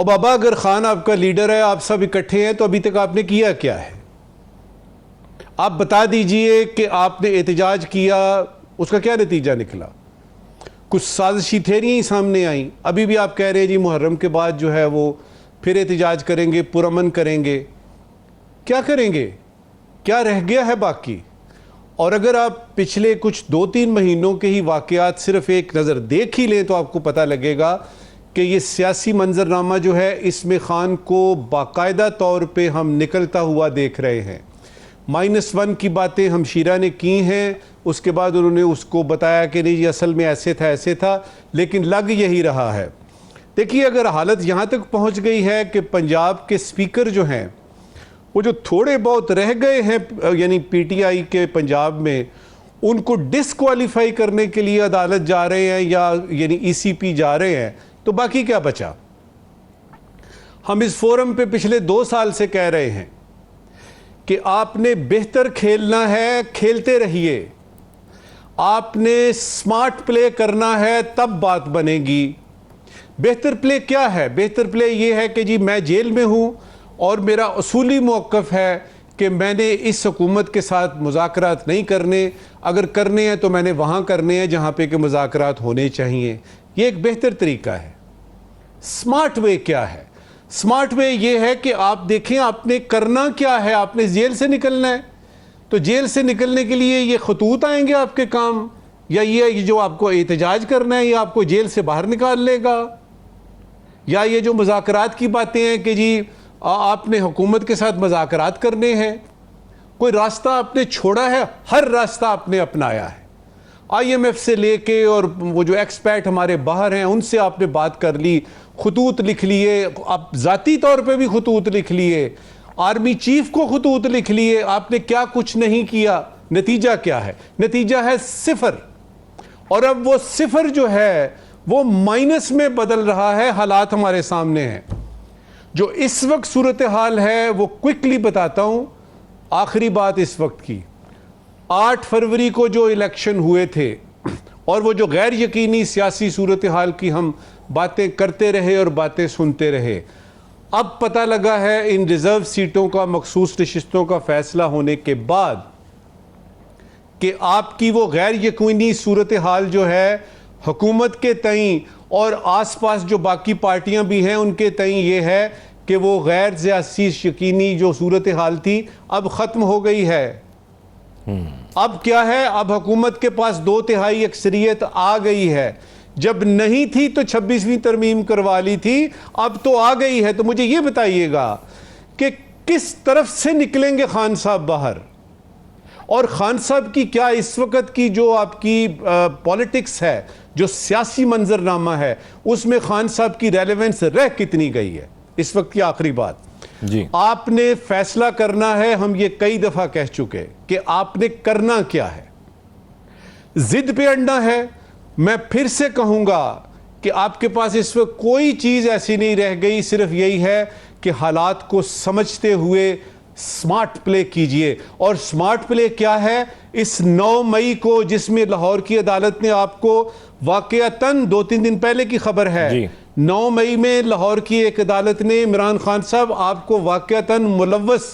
اور بابا اگر خان آپ کا لیڈر ہے, آپ سب اکٹھے ہیں, تو ابھی تک آپ نے کیا کیا ہے؟ آپ بتا دیجئے کہ آپ نے احتجاج کیا, اس کا کیا نتیجہ نکلا؟ کچھ سازشی تھیریاں ہی سامنے آئیں. ابھی بھی آپ کہہ رہے ہیں جی محرم کے بعد جو ہے وہ پھر احتجاج کریں گے, پرامن کریں گے. کیا کریں گے؟ کیا رہ گیا ہے باقی؟ اور اگر آپ پچھلے کچھ 2-3 مہینوں کے ہی واقعات صرف ایک نظر دیکھ ہی لیں تو آپ کو پتہ لگے گا کہ یہ سیاسی منظرنامہ جو ہے اس میں خان کو باقاعدہ طور پہ ہم نکلتا ہوا دیکھ رہے ہیں. -1 کی باتیں ہمشیرہ نے کی ہیں, اس کے بعد انہوں نے اس کو بتایا کہ نہیں یہ اصل میں ایسے تھا, لیکن لگ یہی رہا ہے. دیکھیے اگر حالت یہاں تک پہنچ گئی ہے کہ پنجاب کے سپیکر جو ہیں وہ جو تھوڑے بہت رہ گئے ہیں یعنی پی ٹی آئی کے پنجاب میں, ان کو ڈسکوالیفائی کرنے کے لیے عدالت جا رہے ہیں یا یعنی ای سی پی جا رہے ہیں, تو باقی کیا بچا؟ ہم اس فورم پہ پچھلے 2 سال سے کہہ رہے ہیں کہ آپ نے بہتر کھیلنا ہے, کھیلتے رہیے. آپ نے سمارٹ پلے کرنا ہے, تب بات بنے گی. بہتر پلے کیا ہے؟ بہتر پلے یہ ہے کہ جی میں جیل میں ہوں اور میرا اصولی موقف ہے کہ میں نے اس حکومت کے ساتھ مذاکرات نہیں کرنے, اگر کرنے ہیں تو میں نے وہاں کرنے ہیں جہاں پہ کہ مذاکرات ہونے چاہیے. یہ ایک بہتر طریقہ ہے. سمارٹ وے کیا ہے؟ سمارٹ وے یہ ہے کہ آپ دیکھیں آپ نے کرنا کیا ہے. آپ نے جیل سے نکلنا ہے, تو جیل سے نکلنے کے لیے یہ خطوط آئیں گے آپ کے کام, یا یہ جو آپ کو احتجاج کرنا ہے یہ آپ کو جیل سے باہر نکال لے گا, یا یہ جو مذاکرات کی باتیں ہیں کہ جی آپ نے حکومت کے ساتھ مذاکرات کرنے ہیں. کوئی راستہ آپ نے چھوڑا ہے؟ ہر راستہ آپ نے اپنایا ہے. آئی ایم ایف سے لے کے اور وہ جو ایکسپیٹ ہمارے باہر ہیں ان سے آپ نے بات کر لی, خطوط لکھ لیے, آپ ذاتی طور پہ بھی خطوط لکھ لیے, آرمی چیف کو خطوط لکھ لیے. آپ نے کیا کچھ نہیں کیا. نتیجہ کیا ہے؟ نتیجہ ہے 0. اور اب وہ 0 جو ہے وہ مائنس میں بدل رہا ہے. حالات ہمارے سامنے ہیں. جو اس وقت صورتحال ہے وہ کوئکلی بتاتا ہوں. آخری بات اس وقت کی, 8 فروری کو جو الیکشن ہوئے تھے اور وہ جو غیر یقینی سیاسی صورتحال کی ہم باتیں کرتے رہے اور باتیں سنتے رہے, اب پتہ لگا ہے ان ریزرو سیٹوں کا, مخصوص نشستوں کا فیصلہ ہونے کے بعد کہ آپ کی وہ غیر یقینی صورتحال جو ہے حکومت کے تئیں اور آس پاس جو باقی پارٹیاں بھی ہیں ان کے تئیں یہ ہے کہ وہ غیر سیاسی یقینی جو صورتحال تھی اب ختم ہو گئی ہے. اب کیا ہے؟ اب حکومت کے پاس 2/3 اکثریت آ گئی ہے. جب نہیں تھی تو 26ویں ترمیم کروا لی تھی, اب تو آ گئی ہے. تو مجھے یہ بتائیے گا کہ کس طرف سے نکلیں گے خان صاحب باہر, اور خان صاحب کی کیا اس وقت کی جو آپ کی پولیٹکس ہے, جو سیاسی منظرنامہ ہے, اس میں خان صاحب کی ریلیونس رہ کتنی گئی ہے اس وقت کی. آخری بات جی, آپ نے فیصلہ کرنا ہے. ہم یہ کئی دفعہ کہہ چکے کہ آپ نے کرنا کیا ہے. ضد پہ اڑنا ہے. میں پھر سے کہوں گا کہ آپ کے پاس اس وقت کوئی چیز ایسی نہیں رہ گئی, صرف یہی ہے کہ حالات کو سمجھتے ہوئے سمارٹ پلے کیجئے. اور سمارٹ پلے کیا ہے؟ اس 9 مئی کو جس میں لاہور کی عدالت نے آپ کو واقعتاً 2-3 دن پہلے کی خبر ہے, 9 مئی میں لاہور کی ایک عدالت نے عمران خان صاحب آپ کو واقعتاً ملوث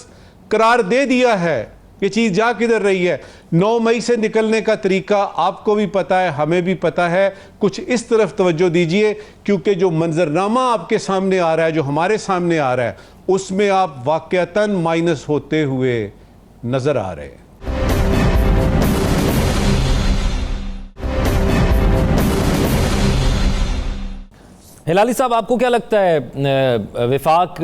قرار دے دیا ہے. یہ چیز جا کدھر رہی ہے؟ 9 مئی سے نکلنے کا طریقہ آپ کو بھی پتا ہے, ہمیں بھی پتا ہے. کچھ اس طرف توجہ دیجئے, کیونکہ جو منظرنامہ آپ کے سامنے آ رہا ہے, جو ہمارے سامنے آ رہا ہے, اس میں آپ واقعتاً مائنس ہوتے ہوئے نظر آ رہے ہیں. ہلالی صاحب, آپ کو کیا لگتا ہے وفاق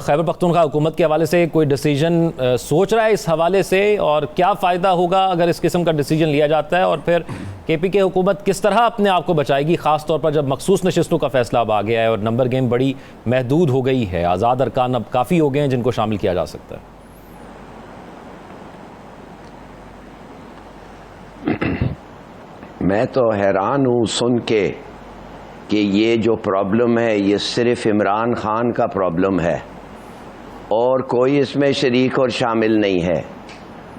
خیبر پختونخوا حکومت کے حوالے سے کوئی ڈیسیجن سوچ رہا ہے اس حوالے سے, اور کیا فائدہ ہوگا اگر اس قسم کا ڈیسیجن لیا جاتا ہے, اور پھر کے پی کے حکومت کس طرح اپنے آپ کو بچائے گی, خاص طور پر جب مخصوص نشستوں کا فیصلہ اب آ گیا ہے اور نمبر گیم بڑی محدود ہو گئی ہے, آزاد ارکان اب کافی ہو گئے ہیں جن کو شامل کیا جا سکتا ہے؟ میں تو حیران ہوں سن کے کہ یہ جو پرابلم ہے یہ صرف عمران خان کا پرابلم ہے اور کوئی اس میں شریک اور شامل نہیں ہے.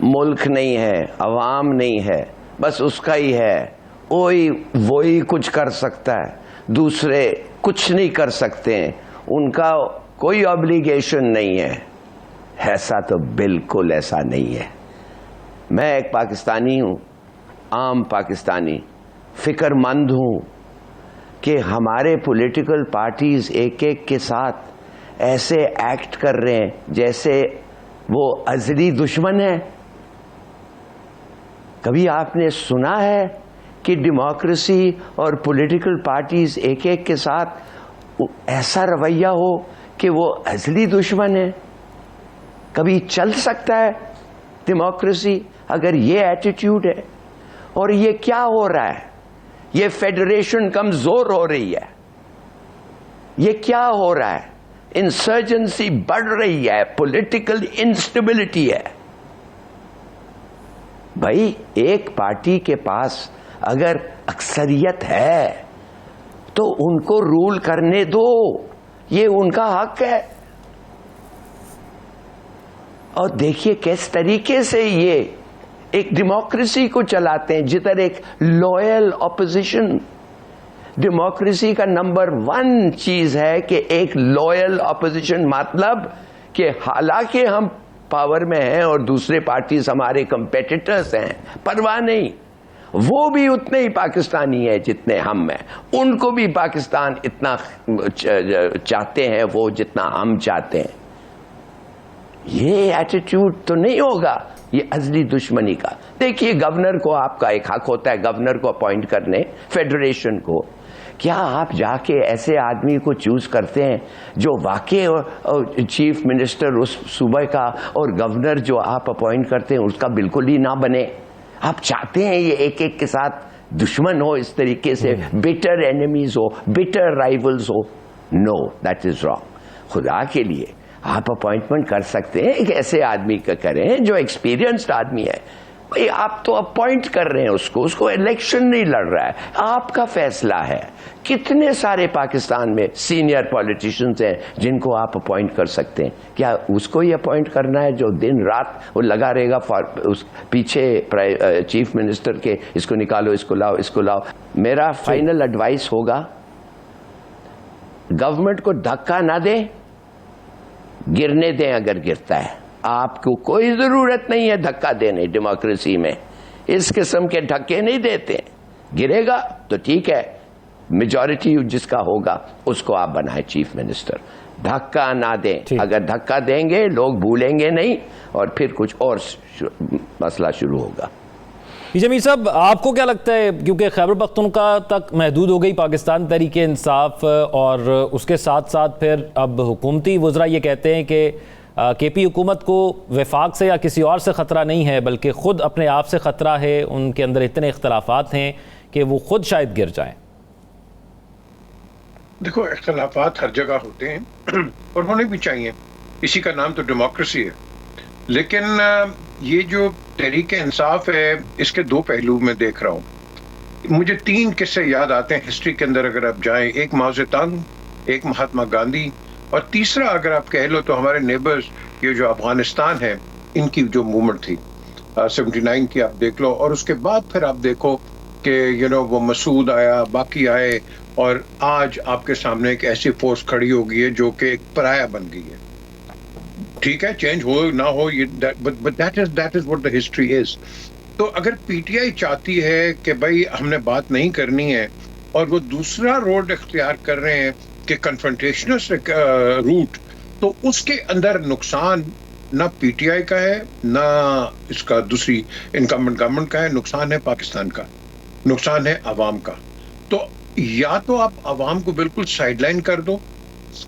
ملک نہیں ہے, عوام نہیں ہے, بس اس کا ہی ہے. وہی کچھ کر سکتا ہے, دوسرے کچھ نہیں کر سکتے ہیں. ان کا کوئی obligation نہیں ہے. ایسا تو بالکل ایسا نہیں ہے. میں ایک پاکستانی ہوں, عام پاکستانی, فکر مند ہوں کہ ہمارے پولیٹیکل پارٹیز ایک ایک کے ساتھ ایسے ایکٹ کر رہے ہیں جیسے وہ ازلی دشمن ہے. کبھی آپ نے سنا ہے کہ ڈیموکریسی اور پولیٹیکل پارٹیز ایک ایک کے ساتھ ایسا رویہ ہو کہ وہ ازلی دشمن ہے؟ کبھی چل سکتا ہے ڈیموکریسی اگر یہ ایٹیٹیوڈ ہے؟ اور یہ کیا ہو رہا ہے؟ یہ فیڈریشن کمزور ہو رہی ہے. یہ کیا ہو رہا ہے؟ انسرجنسی بڑھ رہی ہے, پولیٹیکل انسٹیبلٹی ہے. بھائی ایک پارٹی کے پاس اگر اکثریت ہے تو ان کو رول کرنے دو, یہ ان کا حق ہے. اور دیکھیے کس طریقے سے یہ ایک ڈیموکریسی کو چلاتے ہیں, جدھر ایک لوئل اپوزیشن. ڈیموکریسی کا نمبر 1 چیز ہے کہ ایک لوئل اپوزیشن, مطلب کہ حالانکہ ہم پاور میں ہیں اور دوسرے پارٹیز ہمارے کمپیٹیٹرز ہیں, پرواہ نہیں, وہ بھی اتنے ہی پاکستانی ہیں جتنے ہم ہیں, ان کو بھی پاکستان اتنا چاہتے ہیں وہ جتنا ہم چاہتے ہیں. یہ ایٹیٹیوڈ تو نہیں ہوگا یہ ازلی دشمنی کا. دیکھیے گورنر کو آپ کا ایک حق ہوتا ہے گورنر کو اپوائنٹ کرنے, فیڈریشن کو. کیا آپ جا کے ایسے آدمی کو چوز کرتے ہیں جو واقعی چیف منسٹر اس صوبے کا اور گورنر جو آپ اپوائنٹ کرتے ہیں اس کا بالکل ہی نہ بنے؟ آپ چاہتے ہیں یہ ایک ایک کے ساتھ دشمن ہو, اس طریقے سے بٹر اینیمیز ہو, بٹر رائیولز ہو؟ No, that is wrong. خدا کے لیے آپ اپوائنٹمنٹ کر سکتے ہیں ایک ایسے آدمی کا کریں جو ایکسپیرینسڈ آدمی ہے. بھئی آپ تو اپوائنٹ کر رہے ہیں اس کو الیکشن نہیں لڑ رہا ہے, آپ کا فیصلہ ہے. کتنے سارے پاکستان میں سینئر پولیٹیشنز ہیں جن کو آپ اپوائنٹ کر سکتے ہیں. کیا اس کو ہی اپوائنٹ کرنا ہے جو دن رات وہ لگا رہے گا اس پیچھے چیف منسٹر کے, اس کو نکالو, اس کو لاؤ, اس کو لاؤ؟ میرا فائنل ایڈوائس ہوگا گورنمنٹ کو دھکا نہ دیں, گرنے دیں اگر گرتا ہے. آپ کو کوئی ضرورت نہیں ہے دھکا دینے, ڈیموکریسی میں اس قسم کے دھکے نہیں دیتے. گرے گا تو ٹھیک ہے, میجورٹی جس کا ہوگا اس کو آپ بنائیں چیف منسٹر. دھکا نہ دیں. اگر دھکا دیں گے لوگ بھولیں گے نہیں اور پھر کچھ اور مسئلہ شروع ہوگا. جمیل صاحب آپ کو کیا لگتا ہے, کیونکہ خیبر پختونخوا تک محدود ہو گئی پاکستان تحریک انصاف, اور اس کے ساتھ ساتھ پھر اب حکومتی وزراء یہ کہتے ہیں کہ کے پی حکومت کو وفاق سے یا کسی اور سے خطرہ نہیں ہے بلکہ خود اپنے آپ سے خطرہ ہے, ان کے اندر اتنے اختلافات ہیں کہ وہ خود شاید گر جائیں؟ دیکھو اختلافات ہر جگہ ہوتے ہیں اور ہونے بھی چاہیے, اسی کا نام تو ڈیموکریسی ہے. لیکن یہ جو تحریک انصاف ہے اس کے 2 پہلو میں دیکھ رہا ہوں. مجھے 3 قصے یاد آتے ہیں ہسٹری کے اندر اگر آپ جائیں. ایک ماؤ زیدونگ, ایک مہاتما گاندھی, اور تیسرا اگر آپ کہہ لو تو ہمارے نیبرز یہ جو افغانستان ہے ان کی جو موومنٹ تھی 79 کی آپ دیکھ لو. اور اس کے بعد پھر آپ دیکھو کہ وہ مسعود آیا, باقی آئے, اور آج آپ کے سامنے ایک ایسی فورس کھڑی ہو گئی ہے جو کہ ایک پرایا بن گئی ہے. ٹھیک ہے چینج ہو نہ ہو, but that is what the history is. تو اگر پی ٹی آئی چاہتی ہے کہ بھائی ہم نے بات نہیں کرنی ہے اور وہ دوسرا روڈ اختیار کر رہے ہیں کہ کنفرنٹیشنل روٹ, تو اس کے اندر نقصان نہ پی ٹی آئی کا ہے نہ اس کا دوسری انکمبنٹ گورنمنٹ کا ہے, نقصان ہے پاکستان کا, نقصان ہے عوام کا. تو یا تو آپ عوام کو بالکل سائڈ لائن کر دو,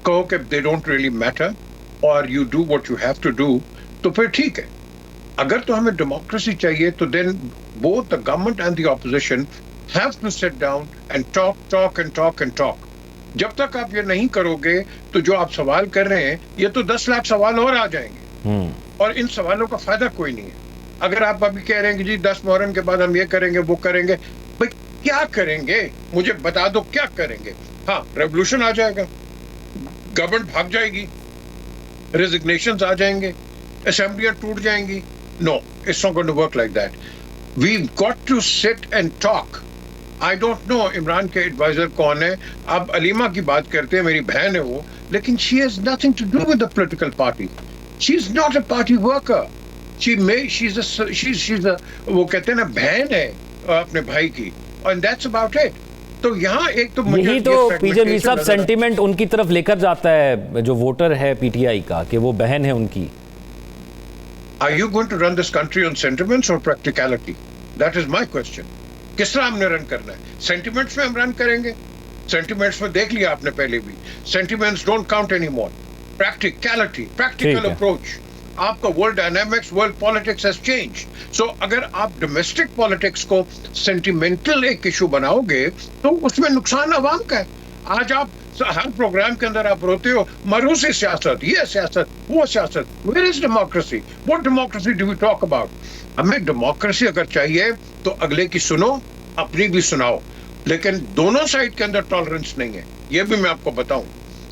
کہو کہ they don't really matter اور you do what you have to do, تو پھر ٹھیک ہے. اگر تو ہمیں ڈیموکریسی چاہیے تو then both the government and the opposition have to sit down and talk. جب تک آپ یہ نہیں کرو گے تو جو آپ سوال کر رہے ہیں یہ تو 10 لاکھ سوال اور آ جائیں گے, اور ان سوالوں کا فائدہ کوئی نہیں ہے. اگر آپ ابھی کہہ رہے ہیں کہ جی 10 محرم کے بعد ہم یہ کریں گے وہ کریں گے, بھائی کیا کریں گے مجھے بتا دو کیا کریں گے. ہاں ریولوشن آ جائے گا, گورنمنٹ بھاگ جائے گی, ریزگنیشنز آ جائیں گے, اسمبلیاں ٹوٹ جائیں گی. No, it's not going to work like that. We've got to sit and talk. I don't know Imran کے ایڈوائزر کون ہے. آپ علیمہ کی بات کرتے ہیں, میری بہن ہے وہ, لیکن she has nothing to do with the political party. She's not a party worker. She's a وہ کہتے ہیں نا بہن ہے اپنے بھائی کی, and that's about it. تو یہاں ایک تو یہی تو پی جے میر صاحب سینٹیمنٹ ان کی طرف لے کر جاتا ہے جو ووٹر ہے پی ٹی آئی کا, کہ وہ بہن ہے ان کی. Are you going to run this country on sentiments or practicality? That is my question. کس طرح ہم نے رن کرنا ہے؟ سینٹیمنٹس میں ہم رن کریں گے. سینٹیمنٹس میں دیکھ لیا آپ نے پہلے بھی, sentiments don't count any more. Practicality, practical approach. آپ کا world dynamics, world politics has change. So اگر آپ ڈومیسٹک پالیٹکس کو سینٹیمنٹل ایک ایشو بناؤ گے تو اس میں نقصان عوام کا ہے. آج آپ ہر پروگرام کے اندر آپ روتے ہو مروسی سیاست, یہ سیاست, وہ سیاست. Where is democracy? What democracy do we talk about? ہمیں ڈیموکریسی اگر چاہیے تو اگلے کی سنو, اپنی بھی سناؤ, لیکن دونوں سائڈ کے اندر ٹالرنس نہیں ہے. یہ بھی میں آپ کو بتاؤں,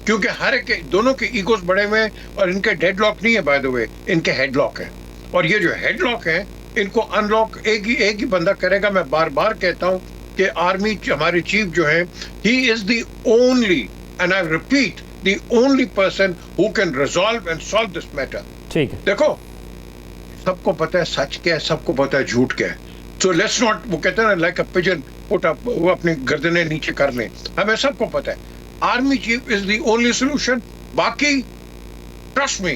کیونکہ ہر ایک دونوں کے ایگوز بڑے ہوئے ہیں, اور ان کے ڈیڈ لاک نہیں ہے بائی دا وے, ان کے ہیڈ لاک ہے. اور یہ جو ہیڈ لاک ہیں ان کو ان لاک ایک ہی بندہ کرے گا. میں بار بار کہتا ہوں کہ آرمی ہمارے چیف جو ہیں, he is the only, and I repeat, the only person who can resolve and solve this matter. ٹھیک ہے, دیکھو سب کو پتہ ہے سچ کیا ہے, سب کو پتہ ہے جھوٹ کیا ہے. سو لیٹس ناٹ, وہ کہتے ہیں نا لائک اے پجن پٹ اپ, وہ اپنی گردنیں نیچے کر لیں. ہمیں سب کو پتہ ہے army chief is the only solution. باقی ٹرسٹ می,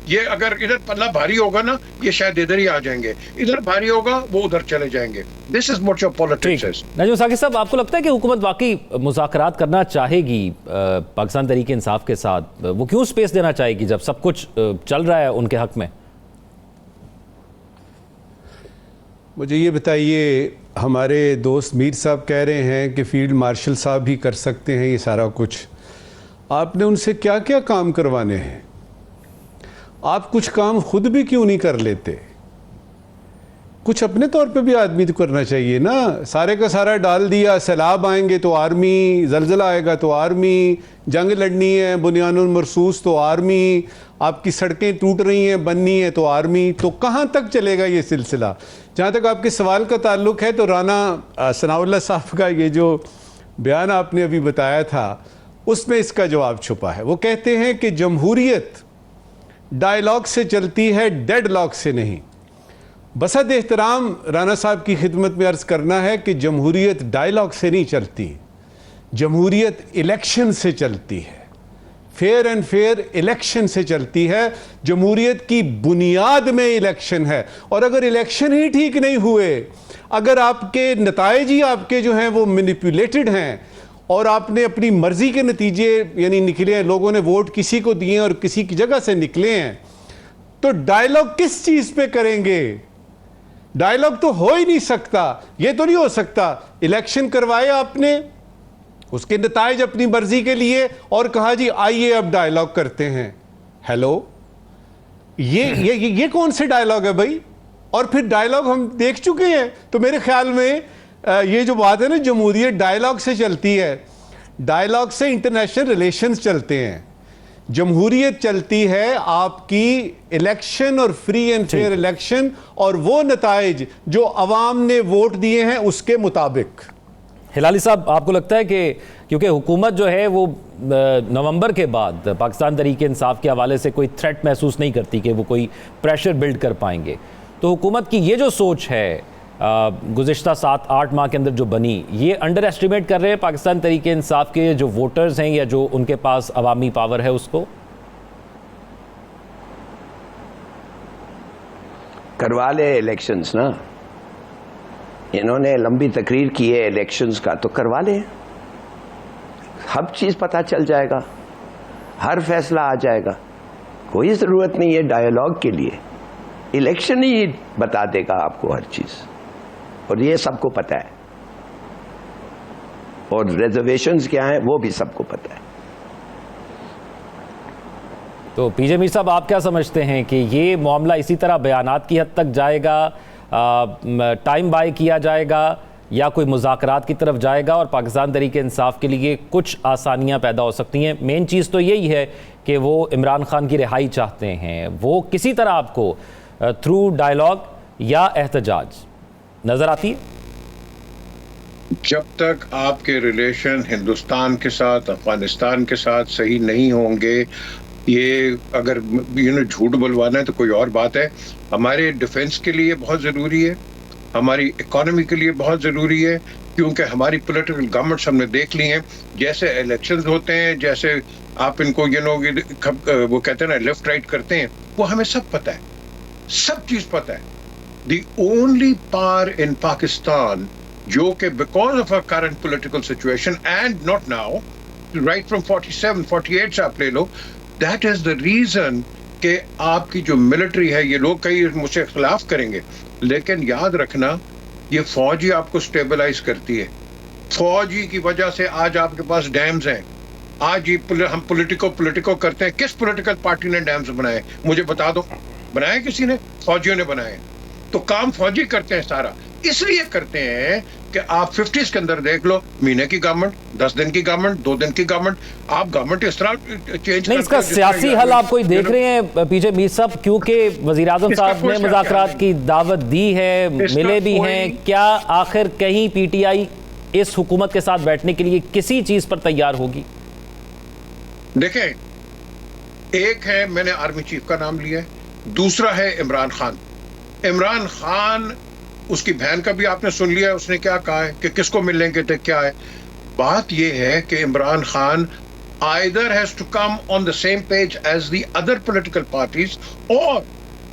یہ اگر ادھر پلہ بھاری ہوگا نا, یہ شاید ادھر ہی آ جائیں گے, ادھر بھاری ہوگا وہ ادھر چلے جائیں گے. This is what your politics is. Najam Saqib Sahab, آپ کو لگتا ہے کہ حکومت واقعی مذاکرات کرنا چاہے گی پاکستان تحریک انصاف کے ساتھ؟ وہ کیوں سپیس دینا چاہے گی جب سب کچھ چل رہا ہے ان کے حق میں؟ مجھے یہ بتائیے, ہمارے دوست میر صاحب کہہ رہے ہیں کہ فیلڈ مارشل صاحب ہی کر سکتے ہیں یہ سارا کچھ. آپ نے ان سے کیا کیا کام کروانے ہیں؟ آپ کچھ کام خود بھی کیوں نہیں کر لیتے؟ کچھ اپنے طور پہ بھی آدمی تو کرنا چاہیے نا. سارے کا سارا ڈال دیا, سیلاب آئیں گے تو آرمی, زلزلہ آئے گا تو آرمی, جنگ لڑنی ہے بنیان المرصوص تو آرمی, آپ کی سڑکیں ٹوٹ رہی ہیں بننی ہے تو آرمی. تو کہاں تک چلے گا یہ سلسلہ؟ جہاں تک آپ کے سوال کا تعلق ہے تو رانا ثناء اللہ صاحب کا یہ جو بیان آپ نے ابھی بتایا تھا, اس میں اس کا جواب چھپا ہے. وہ کہتے ہیں کہ جمہوریت ڈائیلاگ سے چلتی ہے, ڈیڈ لاک سے نہیں. بسد احترام رانا صاحب کی خدمت میں عرض کرنا ہے کہ جمہوریت ڈائیلاگ سے نہیں چلتی, جمہوریت الیکشن سے چلتی ہے, فیئر اینڈ فیئر الیکشن سے چلتی ہے. جمہوریت کی بنیاد میں الیکشن ہے, اور اگر الیکشن ہی ٹھیک نہیں ہوئے, اگر آپ کے نتائج ہی آپ کے جو ہیں وہ مینیپولیٹڈ ہیں, اور آپ نے اپنی مرضی کے نتیجے یعنی نکلے ہیں, لوگوں نے ووٹ کسی کو دیے اور کسی کی جگہ سے نکلے ہیں, تو ڈائیلاگ کس چیز پہ کریں گے؟ ڈائیلاگ تو ہو ہی نہیں سکتا. یہ تو نہیں ہو سکتا الیکشن کروائے آپ نے, اس کے نتائج اپنی مرضی کے لیے, اور کہا جی آئیے اب ڈائیلاگ کرتے ہیں. ہیلو, یہ کون سے ڈائیلاگ ہے بھائی؟ اور پھر ڈائیلاگ ہم دیکھ چکے ہیں. تو میرے خیال میں یہ جو بات ہے نا, جمہوریت ڈائیلاگ سے چلتی ہے, ڈائیلاگ سے انٹرنیشنل ریلیشنز چلتے ہیں. جمہوریت چلتی ہے آپ کی الیکشن اور فری اینڈ فیئر الیکشن, اور وہ نتائج جو عوام نے ووٹ دیے ہیں اس کے مطابق. ہلالی صاحب, آپ کو لگتا ہے کہ کیونکہ حکومت جو ہے وہ نومبر کے بعد پاکستان تحریک انصاف کے حوالے سے کوئی تھریٹ محسوس نہیں کرتی کہ وہ کوئی پریشر بلڈ کر پائیں گے, تو حکومت کی یہ جو سوچ ہے گزشتہ 7-8 ماہ کے اندر جو بنی, یہ انڈر ایسٹیمیٹ کر رہے ہیں پاکستان تحریک انصاف کے جو ووٹرز ہیں یا جو ان کے پاس عوامی پاور ہے اس کو؟ کروا لے الیکشنز نا, انہوں نے لمبی تقریر کی ہے الیکشنز کا, تو کروا لے, ہر چیز پتہ چل جائے گا, ہر فیصلہ آ جائے گا. کوئی ضرورت نہیں ہے ڈائیلاگ کے لیے, الیکشن ہی بتا دے گا آپ کو ہر چیز, اور یہ سب کو پتہ ہے, اور ریزرویشنز کیا ہیں وہ بھی سب کو پتہ ہے. تو پی جے میر صاحب, آپ کیا سمجھتے ہیں کہ یہ معاملہ اسی طرح بیانات کی حد تک جائے گا, ٹائم بائی کیا جائے گا, یا کوئی مذاکرات کی طرف جائے گا اور پاکستان تحریک انصاف کے لیے کچھ آسانیاں پیدا ہو سکتی ہیں؟ مین چیز تو یہی ہے کہ وہ عمران خان کی رہائی چاہتے ہیں. وہ کسی طرح آپ کو تھرو ڈائیلاگ یا احتجاج نظر آتی ہے؟ جب تک آپ کے ریلیشن ہندوستان کے ساتھ، افغانستان کے ساتھ صحیح نہیں ہوں گے، یہ اگر جھوٹ بلوانا ہے تو کوئی اور بات ہے. ہمارے ڈیفنس کے لیے بہت ضروری ہے، ہماری اکانومی کے لیے بہت ضروری ہے، کیونکہ ہماری پولیٹیکل گورنمنٹس ہم نے دیکھ لی ہیں، جیسے الیکشنز ہوتے ہیں، جیسے آپ ان کو وہ کہتے ہیں نا لیفٹ رائٹ کرتے ہیں، وہ ہمیں سب پتہ ہے، سب چیز پتہ ہے. دی اونلی پاور ان پاکستان جو کہ because of our current political situation and not now, right from 47, 48 سے آپ لے لو، that is the reason کہ آپ کی جو ملٹری ہے، یہ لوگ کئی مجھ سے اختلاف کریں گے، لیکن یاد رکھنا یہ فوج ہی آپ کو سٹیبلائز کرتی ہے. فوج ہی کی وجہ سے آج آپ کے پاس ڈیمز ہیں. آج یہ ہم پولیٹیکو کرتے ہیں، کس پولیٹیکل پارٹی نے ڈیمز بنائے مجھے بتا دو؟ بنائے کسی نے؟ فوجیوں نے بنائے. تو کام فوجی کرتے ہیں سارا، اس لیے کرتے ہیں کہ آپ 50s کے اندر دیکھ لو، مہینے کی گورنمنٹ، 10 دن کی گورنمنٹ، 2 دن کی گورنمنٹ، آپ گورنمنٹ اس طرح چینج نہیں. اس کا سیاسی حل آپ کوئی دیکھ رہے ہیں پی جے میر صاحب؟ کیونکہ وزیراعظم صاحب نے مذاکرات کی دعوت دی ہے، ملے بھی ہیں، کیا آخر کہیں پی ٹی آئی اس حکومت کے ساتھ بیٹھنے کے لیے کسی چیز پر تیار ہوگی؟ دیکھیں، ایک ہے میں نے آرمی چیف کا نام لیا ہے، دوسرا ہے عمران خان. عمران خان، اس کی بہن کا بھی آپ نے سن لیا، اس نے کیا کہا ہے کہ کس کو ملیں گے، کیا ہے بات. یہ ہے کہ Imran Khan either has to come on the same page as the other political parties or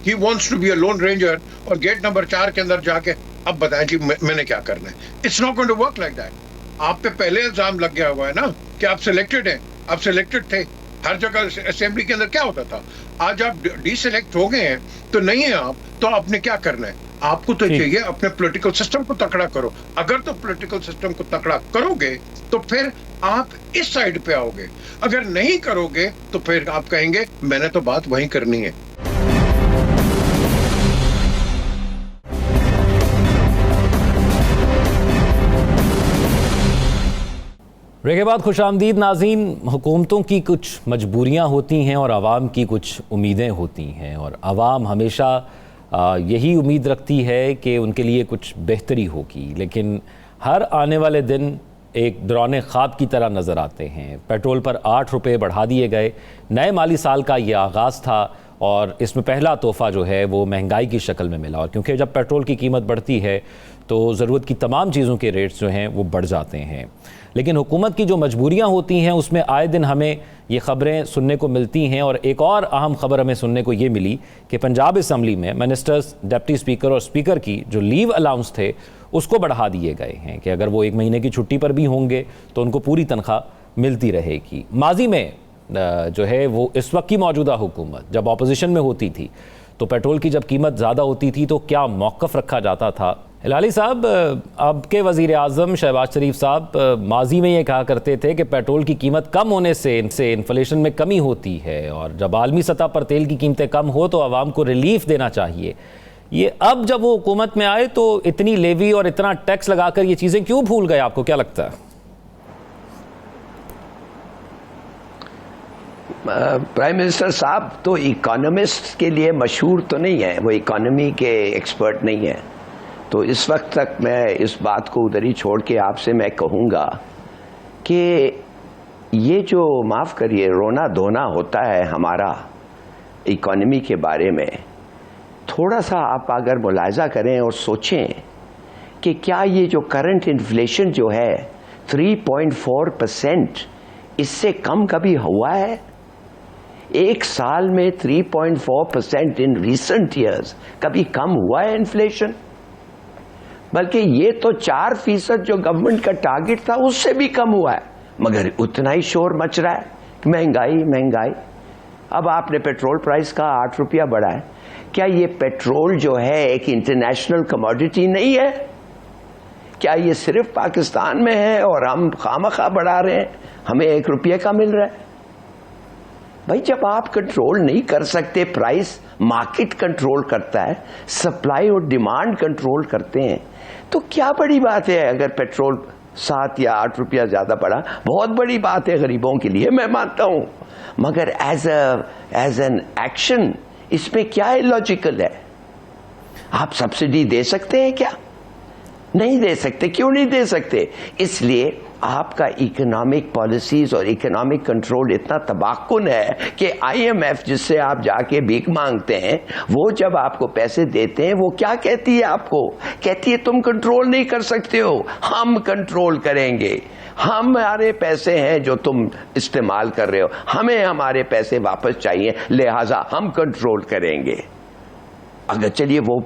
he wants to be a lone ranger اور گیٹ نمبر 4 کے اندر جا کے اب بتائیں جی میں نے کیا کرنا ہے. It's not going to work like that. آپ پہ پہلے الزام لگ گیا ہوا ہے نا کہ آپ سلیکٹڈ ہیں، آپ سلیکٹڈ تھے ہر جگہ. اسمبلی کے اندر کیا ہوتا تھا؟ آج آپ ڈی سلیکٹ ہو گئے ہیں تو نہیں ہیں آپ، تو آپ نے کیا کرنا ہے؟ آپ کو تو چاہیے اپنے پولیٹیکل سسٹم کو تکڑا کرو. اگر تو پولیٹیکل سسٹم کو تکڑا کرو گے تو پھر آپ اس سائڈ پہ آؤ گے، اگر نہیں کرو گے تو پھر آپ کہیں گے میں نے تو بات وہیں کرنی ہے. بریک کے بعد خوش آمدید ناظرین. حکومتوں کی کچھ مجبوریاں ہوتی ہیں اور عوام کی کچھ امیدیں ہوتی ہیں، اور عوام ہمیشہ یہی امید رکھتی ہے کہ ان کے لیے کچھ بہتری ہوگی، لیکن ہر آنے والے دن ایک دوران خواب کی طرح نظر آتے ہیں. پیٹرول پر 8 روپے بڑھا دیے گئے. نئے مالی سال کا یہ آغاز تھا اور اس میں پہلا تحفہ جو ہے وہ مہنگائی کی شکل میں ملا، اور کیونکہ جب پیٹرول کی قیمت بڑھتی ہے تو ضرورت کی تمام چیزوں کے ریٹس جو ہیں وہ بڑھ جاتے ہیں. لیکن حکومت کی جو مجبوریاں ہوتی ہیں اس میں آئے دن ہمیں یہ خبریں سننے کو ملتی ہیں، اور ایک اور اہم خبر ہمیں سننے کو یہ ملی کہ پنجاب اسمبلی میں منسٹرز، ڈپٹی اسپیکر اور اسپیکر کی جو لیو الاؤنس تھے اس کو بڑھا دیے گئے ہیں کہ اگر وہ 1 مہینے کی چھٹی پر بھی ہوں گے تو ان کو پوری تنخواہ ملتی رہے گی. ماضی میں جو ہے وہ اس وقت کی موجودہ حکومت جب اپوزیشن میں ہوتی تھی تو پیٹرول کی جب قیمت زیادہ ہوتی تھی تو کیا موقف رکھا جاتا تھا؟ ہلالی صاحب، اب کے وزیر اعظم شہباز شریف صاحب ماضی میں یہ کہا کرتے تھے کہ پیٹرول کی قیمت کم ہونے سے انفلیشن میں کمی ہوتی ہے، اور جب عالمی سطح پر تیل کی قیمتیں کم ہو تو عوام کو ریلیف دینا چاہیے. یہ اب جب وہ حکومت میں آئے تو اتنی لیوی اور اتنا ٹیکس لگا کر یہ چیزیں کیوں بھول گئے؟ آپ کو کیا لگتا ہے؟ پرائم منسٹر صاحب تو اکانومسٹ کے لیے مشہور تو نہیں ہے، وہ اکانومی کے ایکسپرٹ نہیں ہے، تو اس وقت تک میں اس بات کو ادھر ہی چھوڑ کے آپ سے میں کہوں گا کہ یہ جو معاف کریے رونا دھونا ہوتا ہے ہمارا اکانومی کے بارے میں، تھوڑا سا آپ اگر ملاحظہ کریں اور سوچیں کہ کیا یہ جو کرنٹ انفلیشن جو ہے 3.4% اس سے کم کبھی ہوا ہے؟ ایک سال میں 3.4% ان ریسنٹ ایئرز کبھی کم ہوا ہے انفلیشن؟ بلکہ یہ تو 4% جو گورنمنٹ کا ٹارگٹ تھا اس سے بھی کم ہوا ہے، مگر اتنا ہی شور مچ رہا ہے کہ مہنگائی مہنگائی. اب آپ نے پیٹرول پرائس کا 8 روپیہ بڑھائے، کیا یہ پیٹرول جو ہے ایک انٹرنیشنل کموڈٹی نہیں ہے؟ کیا یہ صرف پاکستان میں ہے اور ہم خواہ بڑھا رہے ہیں، ہمیں 1 روپیہ کا مل رہا ہے؟ بھائی جب آپ کنٹرول نہیں کر سکتے، پرائس مارکیٹ کنٹرول کرتا ہے، سپلائی اور ڈیمانڈ کنٹرول کرتے ہیں، تو کیا بڑی بات ہے اگر پیٹرول 7 یا 8 روپیہ زیادہ بڑھا؟ بہت بڑی بات ہے غریبوں کے لیے، میں مانتا ہوں، مگر ایز این ایکشن اس میں کیا الوجیکل ہے؟ آپ سبسڈی دے سکتے ہیں کیا؟ نہیں دے سکتے. کیوں نہیں دے سکتے؟ اس لیے آپ کا اکنامک پالیسیز اور اکنامک کنٹرول اتنا تباہ کن ہے کہ آئی ایم ایف جس سے آپ جا کے بھیک مانگتے ہیں وہ جب آپ کو پیسے دیتے ہیں وہ کیا کہتی ہے آپ کو؟ کہتی ہے تم کنٹرول نہیں کر سکتے ہو، ہم کنٹرول کریں گے. ہمارے پیسے ہیں جو تم استعمال کر رہے ہو، ہمیں ہمارے پیسے واپس چاہیے، لہذا ہم کنٹرول کریں گے. اگر چلیے وہ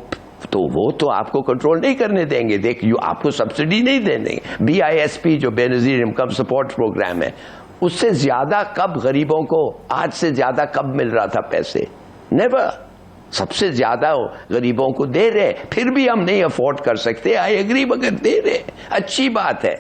تو آپ کو کنٹرول نہیں کرنے دیں گے. آپ کو سبسڈی نہیں دیں گے. BISP جو بے نظیر انکم سپورٹ پروگرام ہے، اس سے زیادہ کب غریبوں کو آج سے زیادہ کب مل رہا تھا پیسے؟ نیور. سب سے زیادہ غریبوں کو دے رہے، پھر بھی ہم نہیں افورڈ کر سکتے. آئی ایگری، مگر دے رہے، اچھی بات ہے.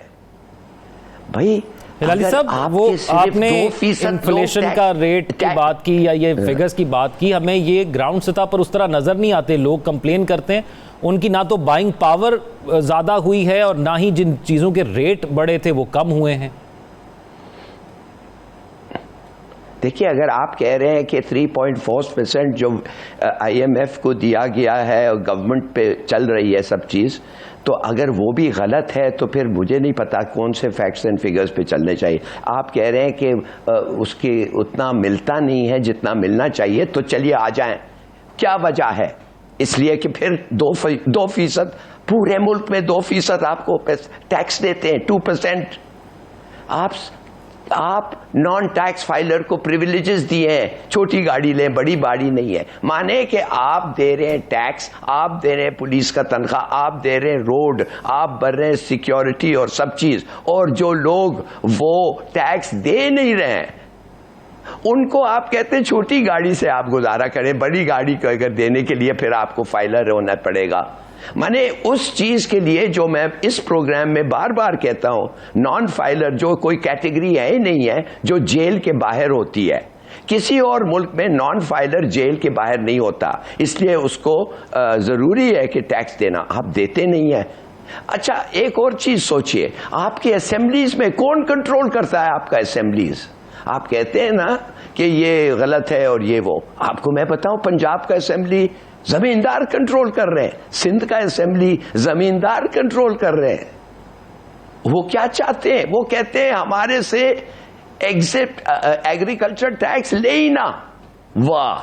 بھائی ہلالی صاحب، وہ آپ نے انفلیشن کا ریٹ کی بات کی یا یہ فگرز کی بات کی، ہمیں یہ گراؤنڈ سطح پر اس طرح نظر نہیں آتے. لوگ کمپلین کرتے ہیں ان کی نہ تو بائنگ پاور زیادہ ہوئی ہے اور نہ ہی جن چیزوں کے ریٹ بڑے تھے وہ کم ہوئے ہیں. دیکھیے، اگر آپ کہہ رہے ہیں کہ 3.4% جو آئی ایم ایف کو دیا گیا ہے اور گورنمنٹ پہ چل رہی ہے سب چیز، تو اگر وہ بھی غلط ہے تو پھر مجھے نہیں پتا کون سے فیکٹس اینڈ فگرز پہ چلنے چاہیے. آپ کہہ رہے ہیں کہ اس کی اتنا ملتا نہیں ہے جتنا ملنا چاہیے، تو چلیے آ جائیں. کیا وجہ ہے؟ اس لیے کہ پھر 2% پورے ملک میں 2% آپ کو ٹیکس دیتے ہیں. 2% آپ نان ٹیکس فائلر کو پریویلیجز دیے ہیں. چھوٹی گاڑی لیں، بڑی گاڑی نہیں ہے. مانے کہ آپ دے رہے ہیں ٹیکس، آپ دے رہے ہیں پولیس کا تنخواہ، آپ دے رہے ہیں روڈ، آپ بھر رہے ہیں سیکیورٹی اور سب چیز، اور جو لوگ وہ ٹیکس دے نہیں رہے ہیں ان کو آپ کہتے ہیں چھوٹی گاڑی سے آپ گزارا کریں، بڑی گاڑی کو اگر دینے کے لیے پھر آپ کو فائلر ہونا پڑے گا. میں نے اس چیز کے لیے جو میں اس پروگرام میں بار بار کہتا ہوں، نان فائلر جو کوئی کیٹیگری ہے ہی نہیں ہے جو جیل کے باہر ہوتی ہے. کسی اور ملک میں نان فائلر جیل کے باہر نہیں ہوتا، اس لیے اس کو ضروری ہے کہ ٹیکس دینا. آپ دیتے نہیں ہیں. اچھا، ایک اور چیز سوچئے، آپ کے اسمبلیز میں کون کنٹرول کرتا ہے؟ آپ کا اسمبلیز. آپ کہتے ہیں نا کہ یہ غلط ہے اور یہ وہ. آپ کو میں بتاؤں، پنجاب کا اسمبلی زمیندار کنٹرول کر رہے ہیں، سندھ کا اسمبلی زمیندار کنٹرول کر رہے ہیں. وہ کیا چاہتے ہیں؟ وہ کہتے ہیں ہمارے سے ایگریکلچر ٹیکس لے ہی نہ. واہ!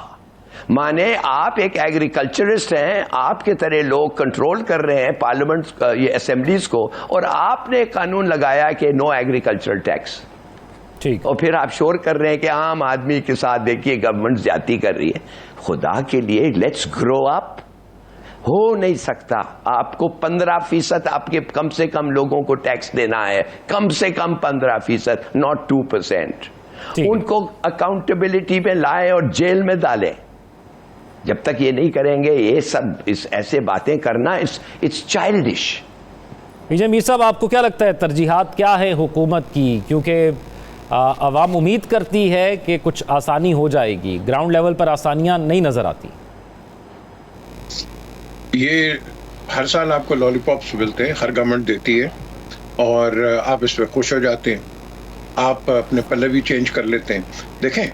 مانے آپ ایک ایگریکلچرسٹ ہیں، آپ کے طرح لوگ کنٹرول کر رہے ہیں پارلیمنٹ یہ اسمبلیز کو، اور آپ نے قانون لگایا کہ نو ایگریکلچر ٹیکس. ٹھیک. اور پھر آپ شور کر رہے ہیں کہ عام آدمی کے ساتھ دیکھیے گورنمنٹ زیادتی کر رہی ہے. خدا کے لیے لیٹس گرو اپ. ہو نہیں سکتا. آپ کو 15% آپ کے کم سے کم لوگوں کو ٹیکس دینا ہے، کم سے کم 15%، ناٹ 2%. ان کو اکاؤنٹیبلٹی پہ لائیں اور جیل میں ڈالیں. جب تک یہ نہیں کریں گے یہ سب ایسے باتیں کرنا اٹس چائلڈش. وجے میر صاحب، آپ کو کیا لگتا ہے ترجیحات کیا ہے حکومت کی؟ کیونکہ عوام امید کرتی ہے کہ کچھ آسانی ہو جائے گی، گراؤنڈ لیول پر آسانیاں نہیں نظر آتی. یہ ہر سال آپ کو لالی پاپس ملتے ہیں، ہر گورنمنٹ دیتی ہے اور آپ اس پہ خوش ہو جاتے ہیں، آپ اپنے پلے بھی چینج کر لیتے ہیں. دیکھیں،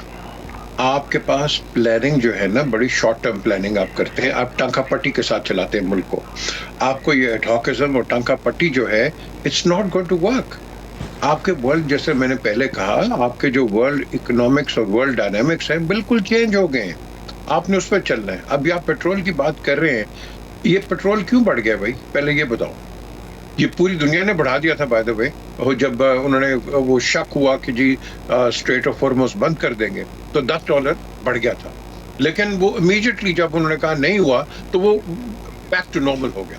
آپ کے پاس پلاننگ جو ہے نا، بڑی شارٹ ٹرم پلاننگ آپ کرتے ہیں. آپ ٹانکا پٹی کے ساتھ چلاتے ہیں ملک کو. آپ کو یہ ایڈہاکزم اور ٹانکا پٹی جو ہے it's not going to work. آپ کے ورلڈ، جیسے میں نے پہلے کہا، آپ کے جو ورلڈ اکنامکس اور ورلڈ ڈائنامکس ہیں بالکل چینج ہو گئے ہیں. آپ نے اس پہ چلنا ہے. اب آپ پیٹرول کی بات کر رہے ہیں، یہ پیٹرول کیوں بڑھ گیا بھائی؟ پہلے یہ بتاؤ. یہ پوری دنیا نے بڑھا دیا تھا بائی دا وے. جب انہوں نے وہ شک ہوا کہ جی اسٹریٹ آف ہارمز بند کر دیں گے تو $10 بڑھ گیا تھا. لیکن وہ امیڈیٹلی جب انہوں نے کہا نہیں ہوا تو وہ بیک ٹو نارمل ہو گیا.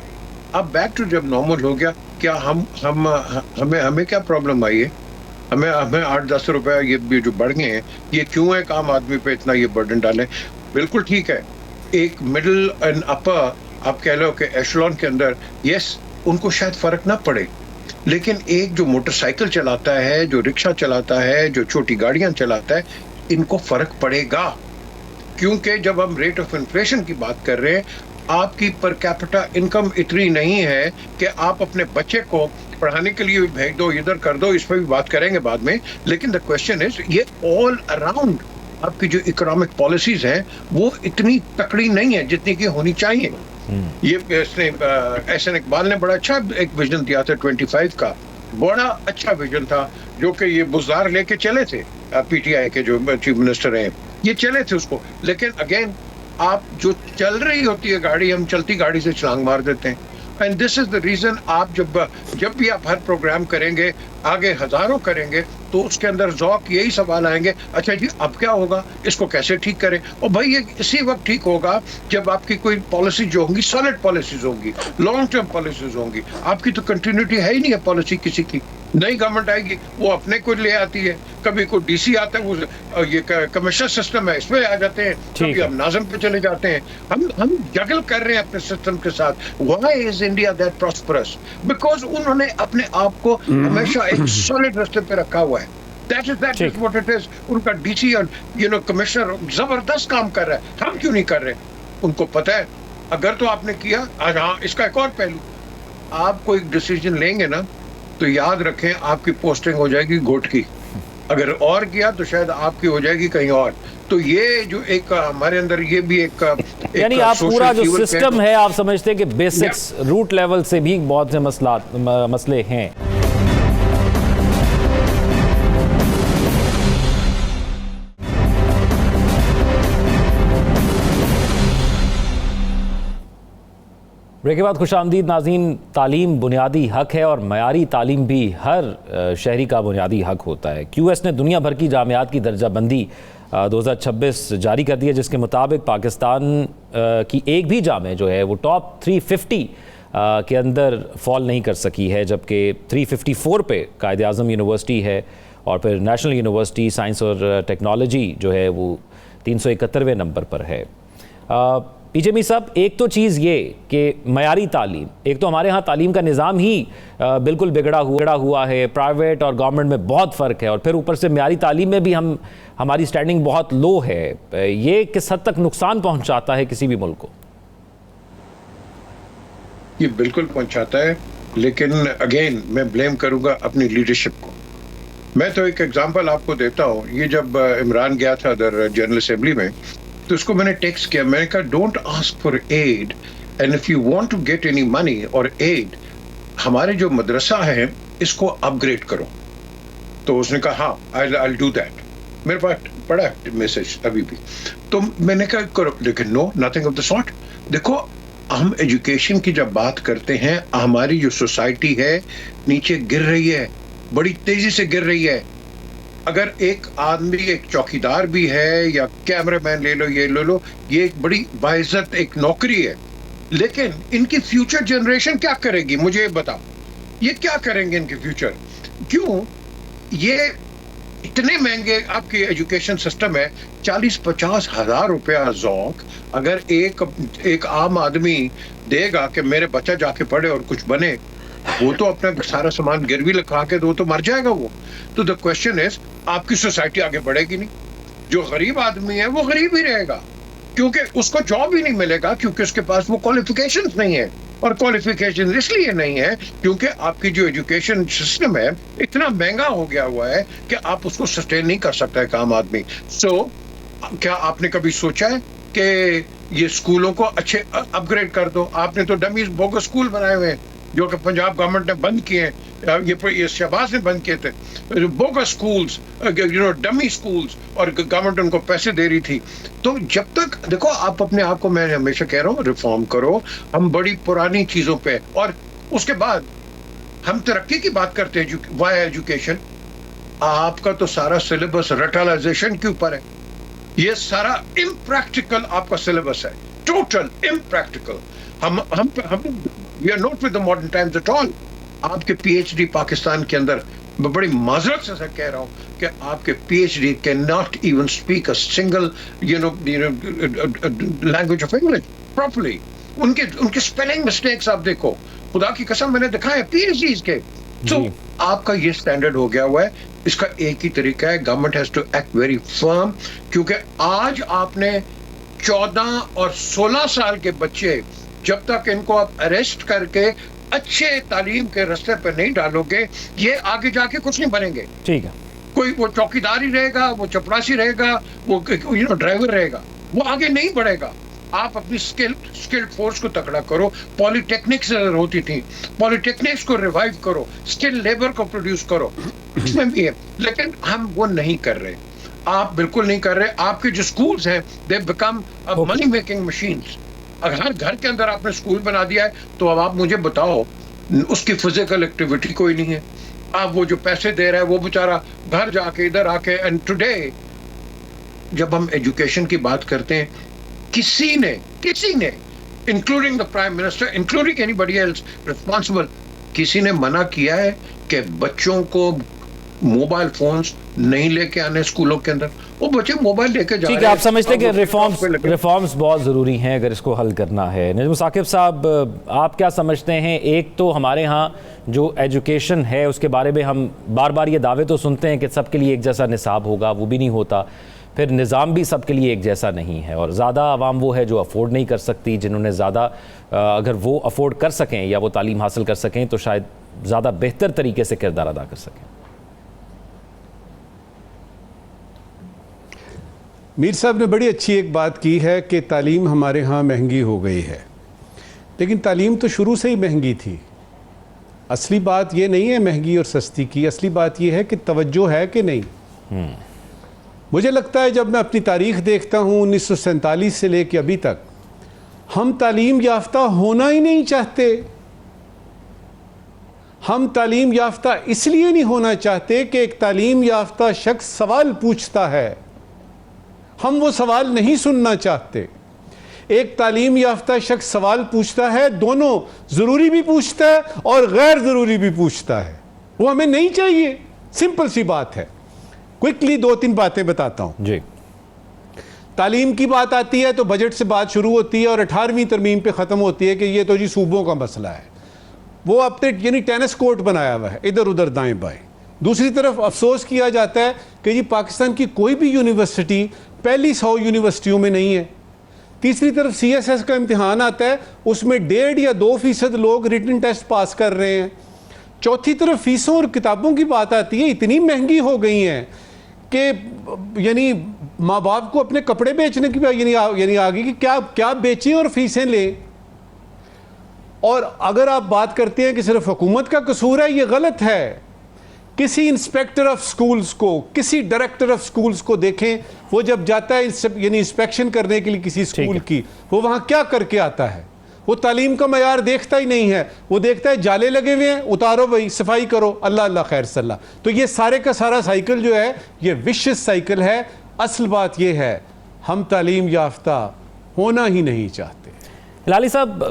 اب بیک ٹو جب نارمل ہو گیا، کیا ہمیں کیا پرابلم آئی ہے؟ ہمیں 8-10 روپے یہ جو بڑھ گئے ہیں، یہ کیوں ہے کہ عام آدمی پہ اتنا یہ برڈن ڈالیں؟ بالکل ٹھیک ہے، ایک مڈل اینڈ اپر آپ کہہ لو کہ ایشلون کے اندر یس ان کو شاید فرق نہ پڑے، لیکن ایک جو موٹر سائیکل چلاتا ہے، جو رکشہ چلاتا ہے، جو چھوٹی گاڑیاں چلاتا ہے، ان کو فرق پڑے گا. کیونکہ جب ہم ریٹ آف انفلیشن کی بات کر رہے ہیں، آپ کی پر کیپٹا انکم اتنی نہیں ہے کہ آپ اپنے بچے کو پڑھانے کے لیے بھیج دو، ادھر کر دو. اس پہ بھی بات کریں گے بعد میں. لیکن دا کوشچن از، یہ آل اراؤنڈ آپ کی جو اکنامک پالیسیز ہیں وہ اتنی تکڑی نہیں ہے جتنی کی ہونی چاہیے. یہ اس نے احسن اقبال نے بڑا اچھا ایک ویژن دیا تھا 25 کا, بڑا اچھا ویژن تھا, جو کہ یہ بزدار لے کے چلے تھے پی ٹی آئی کے جو چیف منسٹر ہیں, یہ چلے تھے اس کو. لیکن اگین آپ جو چل رہی ہوتی ہے گاڑی, ہم چلتی گاڑی سے چھلانگ مار دیتے ہیں. And this is the reason, آپ جب بھی آپ ہر پروگرام کریں گے, آگے ہزاروں کریں گے, تو اس کے اندر ذوق یہی سوال آئیں گے, اچھا جی اب کیا ہوگا, اس کو کیسے ٹھیک کریں. اور بھائی یہ اسی وقت ٹھیک ہوگا جب آپ کی کوئی پالیسی جو ہوں گی سالڈ پالیسیز ہوں گی, لانگ ٹرم پالیسیز ہوں گی. آپ کی تو کنٹینیوٹی ہے ہی نہیں ہے پالیسی کسی کی. نئی گورنمنٹ آئے گی, وہ اپنے کو لے آتی ہے, کبھی کوئی ڈی سی آتا ہے, وہ یہ کمشنر سسٹم ہے اس پہ آ جاتے ہیں, کبھی ہم ناظم پہ چلے جاتے ہیں. ہم جگل کر رہے ہیں اپنے سسٹم کے ساتھ. Why is India that prospers? Because انہوں نے اپنے آپ کو ہمیشہ ایک سالڈ راستے پہ رکھا ہوا ہے. That is what it is. ان کا ڈی سی اور کمشنر زبردست کام کر رہا ہے, ہم کیوں نہیں کر رہے؟ ان کو پتا ہے اگر تو آپ نے کیا. ہاں, اس کا ایک اور پہلو, آپ کوئی ڈیسیجن لیں گے نا تو یاد رکھیں آپ کی پوسٹنگ ہو جائے گی گھوٹ کی, اگر اور کیا تو شاید آپ کی ہو جائے گی کہیں اور. تو یہ جو ایک ہمارے اندر یہ بھی ایک یعنی آپ پورا جو سسٹم ہے آپ سمجھتے ہیں کہ بیسکس روٹ لیول سے بھی بہت سے مسئلے ہیں. بریک کے بعد خوش آمدید ناظرین. تعلیم بنیادی حق ہے اور معیاری تعلیم بھی ہر شہری کا بنیادی حق ہوتا ہے. کیو ایس نے دنیا بھر کی جامعات کی درجہ بندی 2026 جاری کر دی ہے, جس کے مطابق پاکستان کی ایک بھی جامع جو ہے وہ ٹاپ 350 کے اندر فال نہیں کر سکی ہے, جبکہ 354 پہ قائد اعظم یونیورسٹی ہے, اور پھر نیشنل یونیورسٹی سائنس اور ٹیکنالوجی جو ہے وہ 371ویں نمبر پر ہے. پی جے می صاحب, ایک تو چیز یہ کہ معیاری تعلیم, ایک تو ہمارے ہاں تعلیم کا نظام ہی بالکل بگڑا ہوا ہے, پرائیویٹ اور گورنمنٹ میں بہت فرق ہے, اور پھر اوپر سے معیاری تعلیم میں بھی ہماری سٹینڈنگ بہت لو ہے. یہ کس حد تک نقصان پہنچاتا ہے کسی بھی ملک کو؟ یہ بالکل پہنچاتا ہے, لیکن اگین میں بلیم کروں گا اپنی لیڈرشپ کو. میں تو ایک ایگزامپل آپ کو دیتا ہوں. یہ جب عمران گیا تھا ادھر جنرل اسمبلی میں, تو اس کو میں نے ٹیکسٹ کیا, میں نے کہا don't ask for aid, and if you want to get any money or aid, ہمارے جو مدرسہ ہے اس کو اپ گریڈ کرو. تو اس نے کہا ہاں I'll do that. میرے پاس پڑا ہے میسج ابھی بھی. تو میں نے کہا کرو, لیکن نو, نتھنگ آف دا سارٹ. دیکھو ہم ایجوکیشن کی جب بات کرتے ہیں, ہماری جو سوسائٹی ہے نیچے گر رہی ہے, بڑی تیزی سے گر رہی ہے. اگر ایک آدمی ایک چوکیدار بھی ہے یا کیمرہ مین لے لو, یہ لے لو, یہ ایک بڑی باعزت ایک نوکری ہے, لیکن ان کی فیوچر جنریشن کیا کرے گی؟ مجھے یہ بتاؤ, یہ کیا کریں گے ان کے فیوچر؟ کیوں یہ اتنے مہنگے آپ کی ایجوکیشن سسٹم ہے, 40-50 ہزار روپیہ ذوق اگر ایک عام آدمی دے گا کہ میرے بچہ جا کے پڑھے اور کچھ بنے, وہ تو اپنا سارا سامان گروی لگا کے وہ تو مر جائے گا وہ. تو دا کوشچن از, آپ کی سوسائٹی آگے بڑھے گی نہیں. جو غریب آدمی ہے وہ غریب ہی رہے گا, کیونکہ اس کو جاب ہی نہیں ملے گا, کیونکہ اس کے پاس وہ کوالیفیکیشنز نہیں ہے. اور کوالیفیکیشن اس لیے نہیں ہے کیونکہ آپ کی جو ایجوکیشن سسٹم ہے اتنا مہنگا ہو گیا ہوا ہے کہ آپ اس کو سسٹین نہیں کر سکتا ہے کام آدمی. سو کیا آپ نے کبھی سوچا ہے کہ یہ اسکولوں کو اچھے اپ گریڈ کر دو؟ آپ نے تو ڈمیز بوگس اسکول بنائے ہوئے ہیں جو کہ پنجاب گورنمنٹ نے بند کیے ہیں, یہ شہباز نے بند کیے تھے, بوگس اسکولز, ڈمی اسکولز, اور گورنمنٹ ان کو پیسے دے رہی تھی. تو جب تک دیکھو آپ اپنے آپ کو, میں ہمیشہ کہہ رہا ہوں, ریفارم کرو. ہم بڑی پرانی چیزوں پہ, اور اس کے بعد ہم ترقی کی بات کرتے ہیں. وائی ایجوکیشن, آپ کا تو سارا سلیبس رٹالائزیشن کے اوپر ہے. یہ سارا امپریکٹیکل آپ کا سلیبس ہے, ٹوٹل امپریکٹیکل. ہم we are not with the modern times at all. آپ کے پی ایچ ڈی پاکستان کے اندر, میں بڑی معذرت سے کہہ رہا ہوں کہ آپ کے P H D can not even speak a single language of English properly. ان کے اسپیلنگ مسٹیکس آپ دیکھو, خدا کی قسم میں نے دکھائے پی ایچ ڈیز کے. تو آپ کا یہ اسٹینڈرڈ ہو گیا ہوا ہے. اس کا ایک ہی طریقہ ہے, government has to act very firm, کیونکہ آج آپ نے 14 اور 16 سال کے بچے جب تک ان کو آپ اریسٹ کر کے اچھے تعلیم کے رستے پہ نہیں ڈالو گے, یہ آگے جا کے کچھ نہیں بنیں گے. ٹھیک ہے, کوئی وہ چوکیدار ہی رہے گا, وہ چپراسی رہے گا, وہ ڈرائیور رہے گا, وہ آگے نہیں بڑھے گا. آپ اپنی اسکلڈ فورس کو تکڑا کرو. پالیٹیکنکس اگر ہوتی تھیں, پالیٹیکنکس کو ریوائیو کرو, اسکل لیبر کو پروڈیوس کرو, اس میں بھی ہے. لیکن ہم وہ نہیں کر رہے, آپ بالکل نہیں کر رہے. آپ کے جو اسکولز ہیں they become money making machines. اگر ہر گھر کے اندر آپ نے اسکول بنا دیا ہے تو اب آپ مجھے بتاؤ اس کی فزیکل ایکٹیویٹی کوئی نہیں ہے. آپ وہ جو پیسے دے رہے ہیں وہ بیچارہ گھر جا کے ادھر آ کے. اینڈ ٹوڈے جب ہم ایجوکیشن کی بات کرتے ہیں, کسی نے including the prime minister, including anybody else responsible, کسی نے منع کیا ہے کہ بچوں کو موبائل فونز نہیں لے کے آنے اسکولوں کے اندر؟ وہ بچے موبائل لے کے جا رہے ہیں. ٹھیک ہے, آپ سمجھتے ہیں کہ ریفارمز بہت ضروری ہیں اگر اس کو حل کرنا ہے. نجم ثاقب صاحب, آپ کیا سمجھتے ہیں؟ ایک تو ہمارے ہاں جو ایجوکیشن ہے اس کے بارے میں ہم بار بار یہ دعوے تو سنتے ہیں کہ سب کے لیے ایک جیسا نصاب ہوگا, وہ بھی نہیں ہوتا. پھر نظام بھی سب کے لیے ایک جیسا نہیں ہے, اور زیادہ عوام وہ ہے جو افورڈ نہیں کر سکتی. جنہوں نے زیادہ اگر وہ افورڈ کر سکیں یا وہ تعلیم حاصل کر سکیں تو شاید زیادہ بہتر طریقے سے کردار ادا کر سکیں. میر صاحب نے بڑی اچھی ایک بات کی ہے کہ تعلیم ہمارے ہاں مہنگی ہو گئی ہے, لیکن تعلیم تو شروع سے ہی مہنگی تھی. اصلی بات یہ نہیں ہے مہنگی اور سستی کی, اصلی بات یہ ہے کہ توجہ ہے کہ نہیں. مجھے لگتا ہے جب میں اپنی تاریخ دیکھتا ہوں 1947 سے لے کے ابھی تک, ہم تعلیم یافتہ ہونا ہی نہیں چاہتے. ہم تعلیم یافتہ اس لیے نہیں ہونا چاہتے کہ ایک تعلیم یافتہ شخص سوال پوچھتا ہے, ہم وہ سوال نہیں سننا چاہتے. ایک تعلیم یافتہ شخص سوال پوچھتا ہے, دونوں ضروری بھی پوچھتا ہے اور غیر ضروری بھی پوچھتا ہے. وہ ہمیں نہیں چاہیے, سمپل سی بات ہے. کوئکلی 2-3 باتیں بتاتا ہوں. جی, تعلیم کی بات آتی ہے تو بجٹ سے بات شروع ہوتی ہے اور 18ویں ترمیم پہ ختم ہوتی ہے کہ یہ تو جی صوبوں کا مسئلہ ہے. وہ اپنے یعنی ٹینس کورٹ بنایا ہوا ہے, ادھر ادھر دائیں بائیں. دوسری طرف افسوس کیا جاتا ہے کہ جی پاکستان کی کوئی بھی یونیورسٹی پہلی 100 یونیورسٹیوں میں نہیں ہے. تیسری طرف CSS کا امتحان آتا ہے, اس میں 1.5 یا 2% لوگ ریٹن ٹیسٹ پاس کر رہے ہیں. چوتھی طرف فیسوں اور کتابوں کی بات آتی ہے, اتنی مہنگی ہو گئی ہیں کہ یعنی ماں باپ کو اپنے کپڑے بیچنے کی یعنی آگے کہ کیا بیچیں اور فیسیں لیں. اور اگر آپ بات کرتے ہیں کہ صرف حکومت کا قصور ہے, یہ غلط ہے. کسی انسپیکٹر آف سکولز کو, کسی ڈائریکٹر آف سکولز کو دیکھیں, وہ جب جاتا ہے یعنی انسپیکشن کرنے کے لیے کسی سکول کی, وہ وہاں کیا کر کے آتا ہے؟ وہ تعلیم کا معیار دیکھتا ہی نہیں ہے. وہ دیکھتا ہے جالے لگے ہوئے ہیں, اتارو بھائی, صفائی کرو, اللہ اللہ خیر صلی اللہ. تو یہ سارے کا سارا سائیکل جو ہے یہ وشیس سائیکل ہے. اصل بات یہ ہے ہم تعلیم یافتہ ہونا ہی نہیں چاہتے. ہلالی صاحب,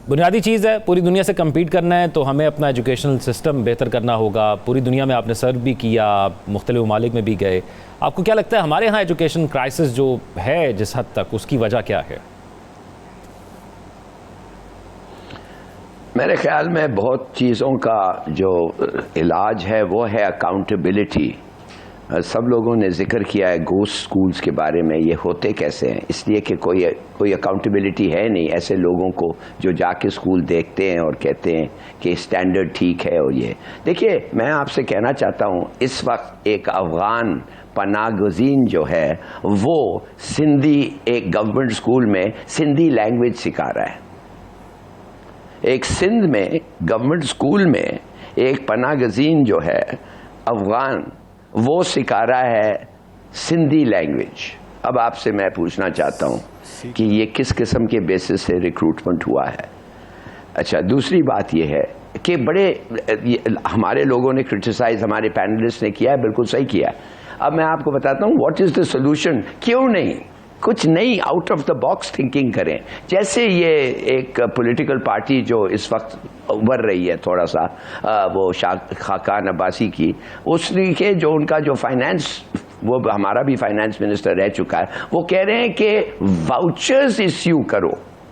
بنیادی چیز ہے, پوری دنیا سے کمپیٹ کرنا ہے تو ہمیں اپنا ایجوکیشنل سسٹم بہتر کرنا ہوگا. پوری دنیا میں آپ نے سرو بھی کیا, مختلف ممالک میں بھی گئے. آپ کو کیا لگتا ہے ہمارے ہاں ایجوکیشن کرائسس جو ہے جس حد تک, اس کی وجہ کیا ہے؟ میرے خیال میں بہت چیزوں کا جو علاج ہے وہ ہے اکاؤنٹیبلٹی. سب لوگوں نے ذکر کیا ہے گھوسٹ سکولز کے بارے میں. یہ ہوتے کیسے ہیں؟ اس لیے کہ کوئی اکاؤنٹیبلٹی ہے نہیں ایسے لوگوں کو جو جا کے سکول دیکھتے ہیں اور کہتے ہیں کہ اسٹینڈرڈ ٹھیک ہے. اور یہ دیکھیے, میں آپ سے کہنا چاہتا ہوں, اس وقت ایک افغان پناہ گزین جو ہے وہ سندھی ایک گورنمنٹ سکول میں سندھی لینگویج سکھا رہا ہے. ایک سندھ میں گورنمنٹ سکول میں ایک پناہ گزین جو ہے افغان, وہ سکھا رہا ہے سندھی لینگویج. اب آپ سے میں پوچھنا چاہتا ہوں کہ یہ کس قسم کے بیسس سے ریکروٹمنٹ ہوا ہے؟ اچھا, دوسری بات یہ ہے کہ بڑے ہمارے لوگوں نے کرٹیسائز, ہمارے پینلسٹ نے کیا ہے, بالکل صحیح کیا ہے. اب میں آپ کو بتاتا ہوں واٹ از دا سولوشن. کیوں نہیں کچھ نئی out of the box thinking کریں؟ جیسے یہ ایک پولیٹیکل پارٹی جو اس وقت ابھر رہی ہے تھوڑا سا, وہ خاقان عباسی کی, اس نے کہ جو ان کا جو فائنانس, وہ ہمارا بھی فائنانس منسٹر رہ چکا ہے, وہ کہہ رہے ہیں کہ واؤچرز ایشو کرو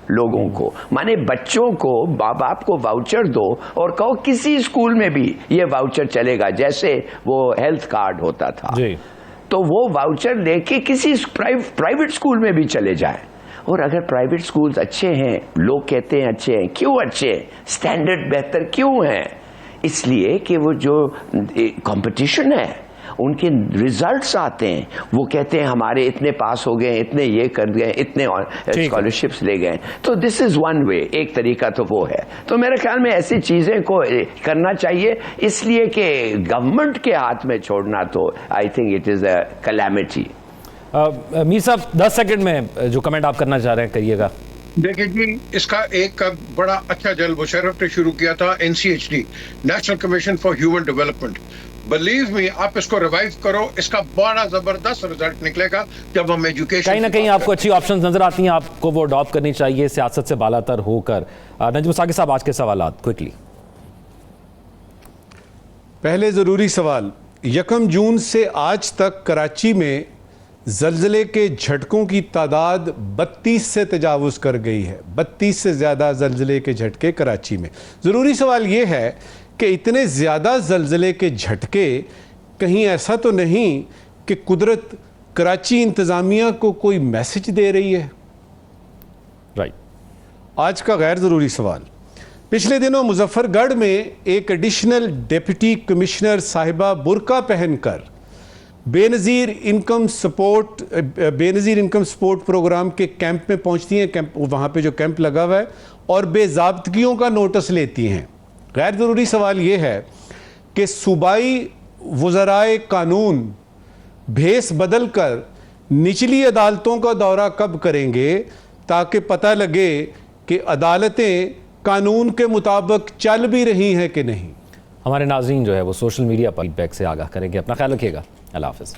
لوگوں کو, مانے بچوں کو, ماں باپ کو واؤچر دو اور کہو کسی اسکول میں بھی یہ واؤچر چلے گا, جیسے وہ ہیلتھ کارڈ ہوتا تھا. تو وہ واؤچر لے کے کسی پرائیویٹ اسکول میں بھی چلے جائیں. اور اگر پرائیویٹ اسکولز اچھے ہیں, لوگ کہتے ہیں اچھے ہیں, کیوں اچھے ہیں؟ اسٹینڈرڈ بہتر کیوں ہیں؟ اس لیے کہ وہ جو کمپٹیشن ہے ان کے ریزلٹس آتے ہیں، وہ کہتے ہیں ہمارے اتنے پاس ہو گئے، اتنے یہ کر گئے، اتنے اسکالرشپس لے گئے. تو دس از ون وے، ایک طریقہ تو وہ ہے. تو میرے خیال میں ایسی چیزیں کو کرنا چاہیے، اس لیے کہ گورنمنٹ کے ہاتھ میں چھوڑنا تو I think it is a calamity. Mir Sahab 10 second میں جو کمنٹ آپ کرنا چاہ رہے ہیں کریے گا. دیکھیں جی، اس کا ایک بڑا اچھا جل مشرف نے شروع کیا تھا NCHD، national commission for human development. Believe me, آپ اس کو ریوائیو کرو، اس کا بڑا زبردست رزلٹ نکلے گا جب ہم ایجوکیشن. کہیں نہ کہیں آپ کو اچھی آپشنز نظر آتی ہیں، آپ کو وہ اڈاپٹ کرنی چاہیے سیاست سے بالا تر ہو کر. نجم ثاقب صاحب آج کے سوالات کوئکلی. پہلے ضروری سوال، 1 جون سے آج تک کراچی میں زلزلے کے جھٹکوں کی تعداد 32 سے تجاوز کر گئی ہے. 32 سے زیادہ زلزلے کے جھٹکے کراچی میں. ضروری سوال یہ ہے کہ اتنے زیادہ زلزلے کے جھٹکے، کہیں ایسا تو نہیں کہ قدرت کراچی انتظامیہ کو کوئی میسج دے رہی ہے؟ رائٹ. آج کا غیر ضروری سوال، پچھلے دنوں مظفر گڑھ میں ایک ایڈیشنل ڈپٹی کمشنر صاحبہ برقع پہن کر بے نظیر انکم سپورٹ پروگرام کے کیمپ میں پہنچتی ہیں، وہاں پہ جو کیمپ لگا ہوا ہے، اور بے ضابطگیوں کا نوٹس لیتی ہیں. غیر ضروری سوال یہ ہے کہ صوبائی وزرائے قانون بھیس بدل کر نچلی عدالتوں کا دورہ کب کریں گے تاکہ پتہ لگے کہ عدالتیں قانون کے مطابق چل بھی رہی ہیں کہ نہیں. ہمارے ناظرین جو ہے وہ سوشل میڈیا پر فیڈ بیک سے آگاہ کریں گے. اپنا خیال رکھیے گا. اللہ حافظ.